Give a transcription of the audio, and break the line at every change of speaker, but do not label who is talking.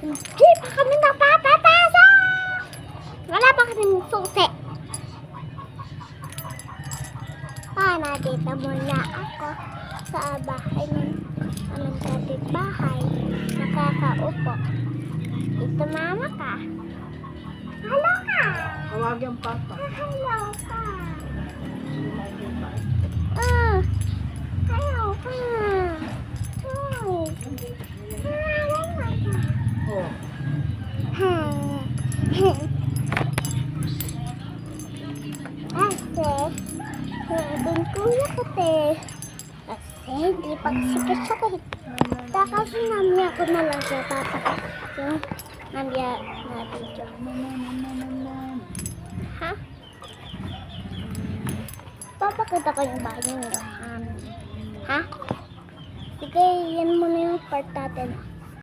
Hindi pa kami napapapasok! Wala pa kami susi. Nakita mo na ako sa bahay ng aming kapitbahay. Nakakaupo. Ito mama ka. Hello ka!
Tawag yung papa.
Hello ka! Hello ka!
Oh.
Kasi, kuya ko te. Kasi, hindi pa kasi kasakit. Kasi namaya ko na lang siya papakas. Yung namaya na video. Ha? Papakita ko yung bahay niyo. Ha? Sige, yan muna yung part natin.